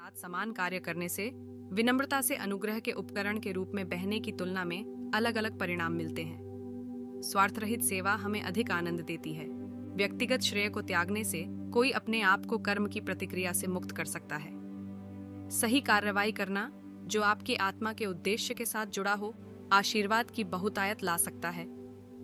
साथ समान कार्य करने से विनम्रता से अनुग्रह के उपकरण के रूप में बहने की तुलना में अलग अलग परिणाम मिलते हैं। स्वार्थरहित सेवा हमें अधिक आनंद देती है। व्यक्तिगत श्रेय को त्यागने से कोई अपने आप को कर्म की प्रतिक्रिया से मुक्त कर सकता है। सही कार्रवाई करना, जो आपकी आत्मा के उद्देश्य के साथ जुड़ा हो, आशीर्वाद की बहुतायत ला सकता है।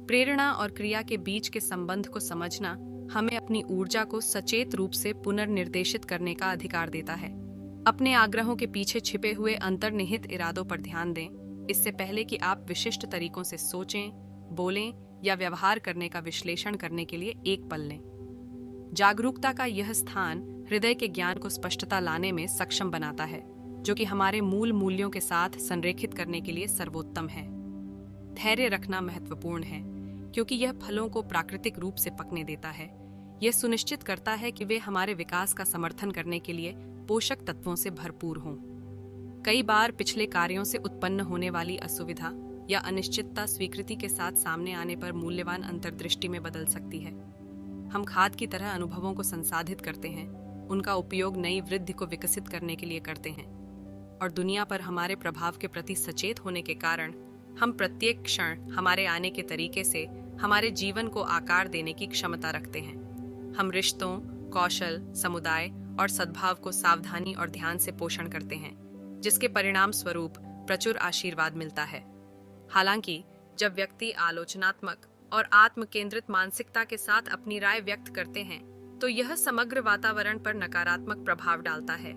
प्रेरणा और क्रिया के बीच के संबंध को समझना हमें अपनी ऊर्जा को सचेत रूप से पुनर्निर्देशित करने का अधिकार देता है। अपने आग्रहों के पीछे छिपे हुए अंतर्निहित इरादों पर ध्यान दें, इससे पहले कि आप विशिष्ट तरीकों से सोचें, बोलें या व्यवहार करने का विश्लेषण करने के लिए एक पल लें। जागरूकता का यह स्थान हृदय के ज्ञान को स्पष्टता लाने में सक्षम बनाता है, जो कि हमारे मूल मूल्यों के साथ संरेखित करने के लिए सर्वोत्तम है। धैर्य रखना महत्वपूर्ण है, क्योंकि यह फलों को प्राकृतिक रूप से पकने देता है। यह सुनिश्चित करता है कि वे हमारे विकास का समर्थन करने के लिए पोषक तत्वों से भरपूर हों। कई बार पिछले कार्यों से उत्पन्न होने वाली असुविधा या अनिश्चितता स्वीकृति के साथ सामने आने पर मूल्यवान अंतर्दृष्टि में बदल सकती है। हम खाद की तरह अनुभवों को संसाधित करते हैं, उनका उपयोग नई वृद्धि को विकसित करने के लिए करते हैं, और दुनिया पर हमारे प्रभाव के प्रति सचेत होने के कारण हम प्रत्येक क्षण हमारे आने के तरीके से हमारे जीवन को आकार देने की क्षमता रखते हैं। हम रिश्तों, कौशल, समुदाय और सद्भाव को सावधानी और ध्यान से पोषण करते हैं, जिसके परिणाम स्वरूप प्रचुर आशीर्वाद मिलता है। हालांकि जब व्यक्ति आलोचनात्मक और आत्म केंद्रित मानसिकता के साथ अपनी राय व्यक्त करते हैं, तो यह समग्र वातावरण पर नकारात्मक प्रभाव डालता है।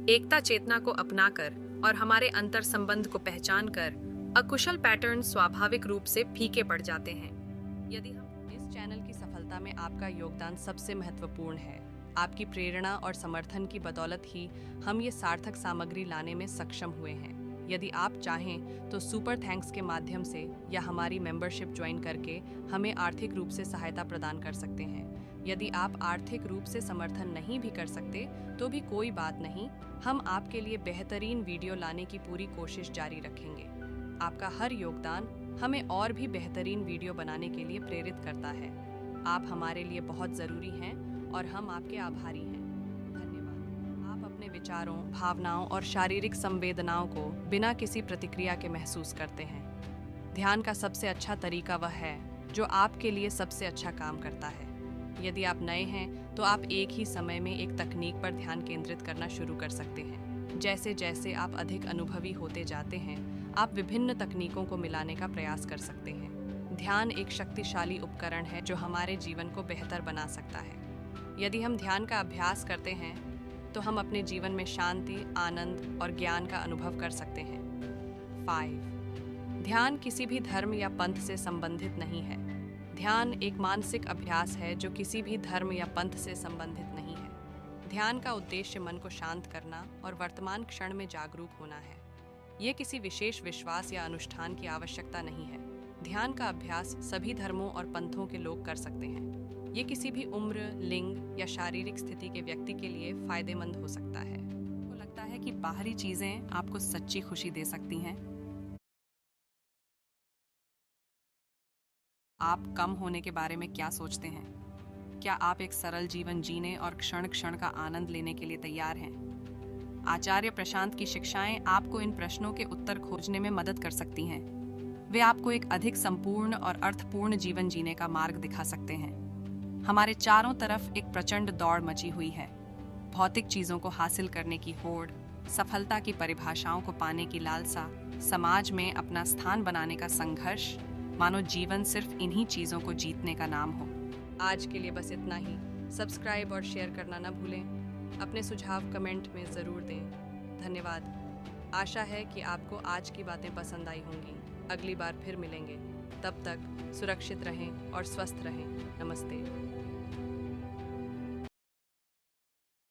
एकता चेतना को अपनाकर और हमारे अंतर संबंध को पहचान कर अकुशल पैटर्न स्वाभाविक रूप से फीके पड़ जाते हैं। यदि हम इस चैनल की सफलता में आपका योगदान सबसे महत्वपूर्ण है। आपकी प्रेरणा और समर्थन की बदौलत ही हम ये सार्थक सामग्री लाने में सक्षम हुए हैं। यदि आप चाहें तो सुपर थैंक्स के माध्यम से या हमारी मेंबरशिप ज्वाइन करके हमें आर्थिक रूप से सहायता प्रदान कर सकते हैं। यदि आप आर्थिक रूप से समर्थन नहीं भी कर सकते तो भी कोई बात नहीं, हम आपके लिए बेहतरीन वीडियो लाने की पूरी कोशिश जारी रखेंगे। आपका हर योगदान हमें और भी बेहतरीन वीडियो बनाने के लिए प्रेरित करता है। आप हमारे लिए बहुत ज़रूरी हैं और हम आपके आभारी हैं। धन्यवाद। आप अपने विचारों, भावनाओं और शारीरिक संवेदनाओं को बिना किसी प्रतिक्रिया के महसूस करते हैं। ध्यान का सबसे अच्छा तरीका वह है जो आपके लिए सबसे अच्छा काम करता है। यदि आप नए हैं तो आप एक ही समय में एक तकनीक पर ध्यान केंद्रित करना शुरू कर सकते हैं। जैसे जैसे आप अधिक अनुभवी होते जाते हैं, आप विभिन्न तकनीकों को मिलाने का प्रयास कर सकते हैं। ध्यान एक शक्तिशाली उपकरण है जो हमारे जीवन को बेहतर बना सकता है। यदि हम ध्यान का अभ्यास करते हैं तो हम अपने जीवन में शांति, आनंद और ज्ञान का अनुभव कर सकते हैं। 5. ध्यान किसी भी धर्म या पंथ से संबंधित नहीं है। ध्यान एक मानसिक अभ्यास है जो किसी भी धर्म या पंथ से संबंधित नहीं है। ध्यान का उद्देश्य मन को शांत करना और वर्तमान क्षण में जागरूक होना है। ये किसी विशेष विश्वास या अनुष्ठान की आवश्यकता नहीं है। ध्यान का अभ्यास सभी धर्मों और पंथों के लोग कर सकते हैं। ये किसी भी उम्र, लिंग या शारीरिक स्थिति के व्यक्ति के लिए फायदेमंद हो सकता है। आपको लगता है कि बाहरी चीजें आपको सच्ची खुशी दे सकती हैं? आप कम होने के बारे में क्या सोचते हैं? क्या आप एक सरल जीवन जीने और क्षण क्षण का आनंद लेने के लिए तैयार हैं? आचार्य प्रशांत की शिक्षाएं आपको इन प्रश्नों के उत्तर खोजने में मदद कर सकती हैं। वे आपको एक अधिक संपूर्ण और अर्थपूर्ण जीवन जीने का मार्ग दिखा सकते हैं। हमारे चारों तरफ एक प्रचंड दौड़ मची हुई है। भौतिक चीजों को हासिल करने की होड़, सफलता की परिभाषाओं को पाने की लालसा, समाज में अपना स्थान बनाने का संघर्ष, मानो जीवन सिर्फ इन्हीं चीजों को जीतने का नाम हो। आज के लिए बस इतना ही। सब्सक्राइब और शेयर करना न भूलें। अपने सुझाव कमेंट में ज़रूर दें। धन्यवाद। आशा है कि आपको आज की बातें पसंद आई होंगी। अगली बार फिर मिलेंगे। तब तक सुरक्षित रहें और स्वस्थ रहें। नमस्ते।